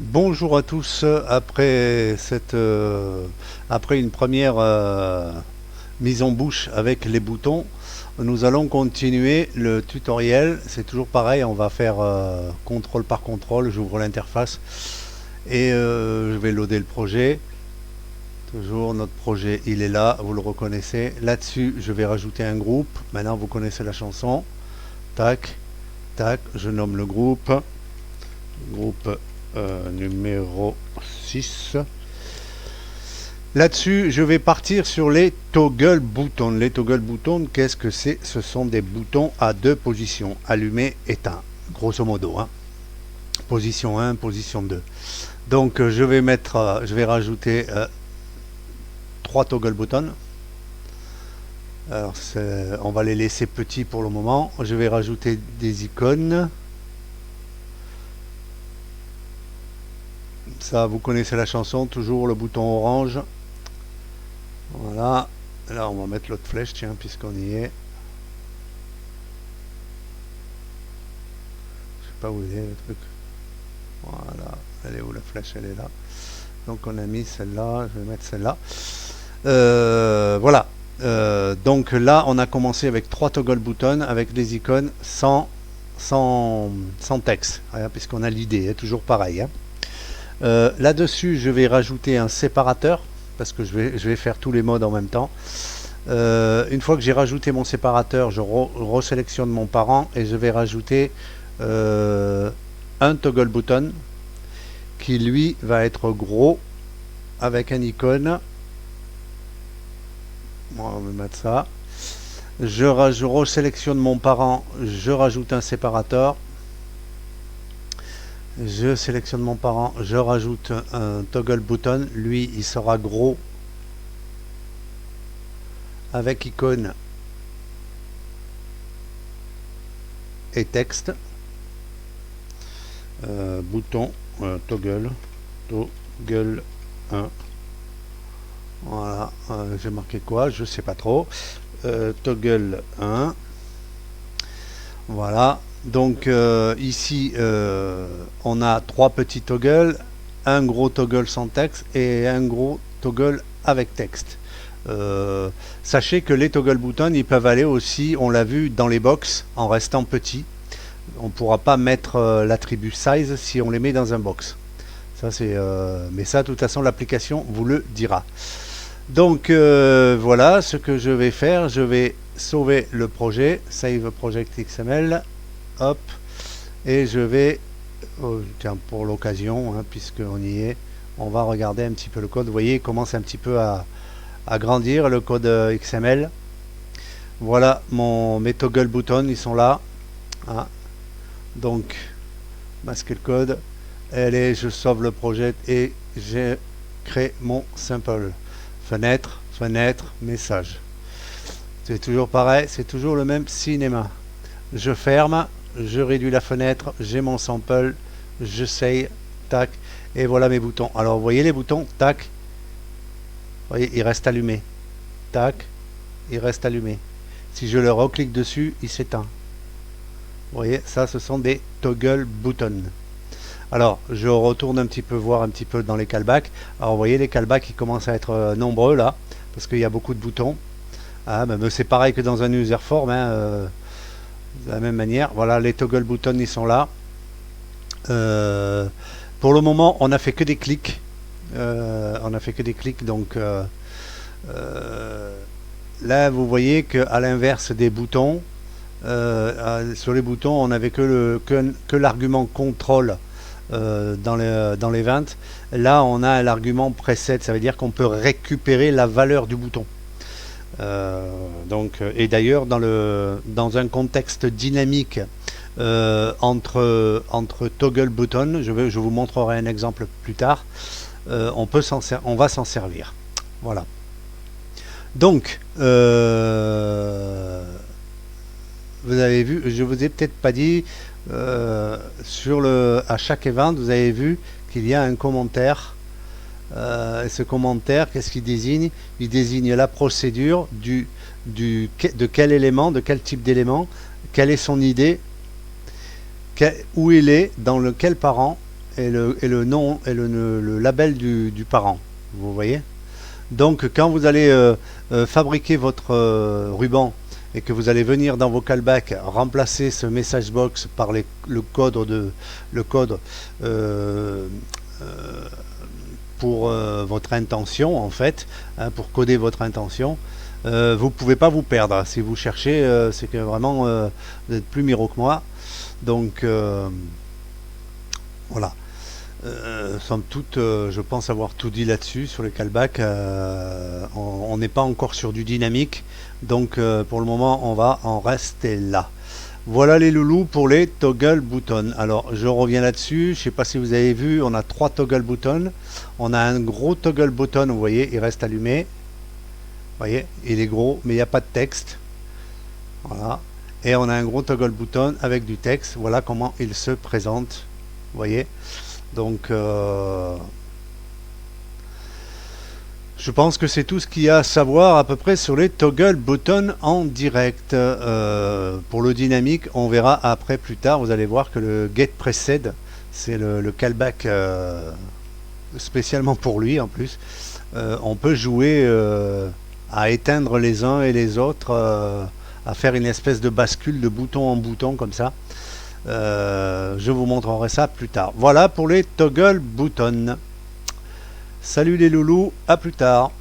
Bonjour à tous. Après une première mise en bouche avec les boutons, nous allons continuer le tutoriel. C'est toujours pareil, on va faire contrôle par contrôle. J'ouvre l'interface et je vais loader le projet. Toujours notre projet, il est là, vous le reconnaissez. Là-dessus, je vais rajouter un groupe. Maintenant, vous connaissez la chanson. Tac, tac, je nomme le groupe. Groupe numéro 6. Là-dessus, je vais partir sur les toggle buttons. Les toggle buttons, qu'est-ce que c'est? Ce sont des boutons à deux positions, allumé, éteint, grosso modo. Position 1, position 2. Donc, je vais rajouter 3 toggle buttons. Alors, on va les laisser petits pour le moment. Je vais rajouter des icônes. Ça, vous connaissez la chanson, toujours le bouton orange. Voilà. Là, on va mettre l'autre flèche, tiens, puisqu'on y est. Je sais pas où il est le truc. Voilà. Elle est où la flèche? Elle est là. Donc, on a mis celle-là. Je vais mettre celle-là. Voilà. Donc là, on a commencé avec 3 toggle buttons, avec des icônes sans texte, puisqu'on a l'idée, toujours pareil. Là-dessus, je vais rajouter un séparateur, parce que je vais faire tous les modes en même temps. Une fois que j'ai rajouté mon séparateur, je resélectionne mon parent et je vais rajouter un toggle button qui lui va être gros avec un icône. Bon, on va mettre ça. Je resélectionne mon parent, je rajoute un séparateur. Je sélectionne mon parent, je rajoute un toggle button. Lui, il sera gros avec icône et texte. Bouton toggle 1. Voilà, j'ai marqué quoi? Je sais pas trop. Toggle 1. Voilà. Donc ici, on a 3 petits toggles, un gros toggle sans texte et un gros toggle avec texte. Sachez que les toggle buttons, ils peuvent aller aussi, on l'a vu, dans les box en restant petits. On ne pourra pas mettre l'attribut size si on les met dans un box. Ça, mais ça, de toute façon, l'application vous le dira. Donc voilà ce que je vais faire. Je vais sauver le projet, Save Project XML. Hop, et je vais, tiens, pour l'occasion, puisqu'on y est, on va regarder un petit peu le code. Vous voyez, il commence un petit peu à grandir le code XML. Voilà, mes toggle buttons, ils sont là. Donc, masquer le code. Allez, je sauve le projet et je crée mon simple. Fenêtre, fenêtre, message. C'est toujours pareil, c'est toujours le même cinéma. Je ferme. Je réduis la fenêtre, j'ai mon sample, je save, tac, et voilà mes boutons. Alors vous voyez les boutons, tac, vous voyez, ils restent allumés, tac, ils restent allumés. Si je le reclique dessus, il s'éteint. Vous voyez, ça ce sont des toggle buttons. Alors je retourne un petit peu voir un petit peu dans les callbacks. Alors vous voyez les callbacks, ils commencent à être nombreux là, parce qu'il y a beaucoup de boutons. Mais c'est pareil que dans un user form, de la même manière. Voilà, les toggle buttons, ils sont là. Pour le moment, on n'a fait que des clics. Donc là, vous voyez qu'à l'inverse des boutons, sur les boutons, on n'avait que l'argument contrôle dans les 20. Là, on a l'argument preset, ça veut dire qu'on peut récupérer la valeur du bouton. Et d'ailleurs dans un contexte dynamique entre toggle button, je vous montrerai un exemple plus tard, on va s'en servir. Voilà. Donc vous avez vu, je vous ai peut-être pas dit, à chaque event vous avez vu qu'il y a un commentaire. Ce commentaire, qu'est-ce qu'il désigne? Il désigne la procédure de quel élément, de quel type d'élément, quelle est son idée, où il est, dans lequel parent, et le nom et le label du parent. Vous voyez? Donc quand vous allez fabriquer votre ruban et que vous allez venir dans vos callbacks remplacer ce message box par le code pour votre intention en fait, hein, pour coder votre intention, vous pouvez pas vous perdre. Si vous cherchez, c'est que vraiment vous êtes plus miro que moi. Donc voilà. Somme toute, je pense avoir tout dit là-dessus sur les callbacks. On n'est pas encore sur du dynamique, donc pour le moment on va en rester là. Voilà les loulous pour les toggle buttons. Alors je reviens là-dessus, je sais pas si vous avez vu, on a 3 toggle buttons. On a un gros toggle button, vous voyez, il reste allumé. Vous voyez, il est gros, mais il n'y a pas de texte. Voilà. Et on a un gros toggle button avec du texte. Voilà comment il se présente. Vous voyez. Donc je pense que c'est tout ce qu'il y a à savoir à peu près sur les toggle buttons en direct. Pour le dynamique, on verra après plus tard. Vous allez voir que le get preset, c'est le callback spécialement pour lui en plus. On peut jouer à éteindre les uns et les autres, à faire une espèce de bascule de bouton en bouton comme ça. Je vous montrerai ça plus tard. Voilà pour les toggle buttons. Salut les loulous, à plus tard.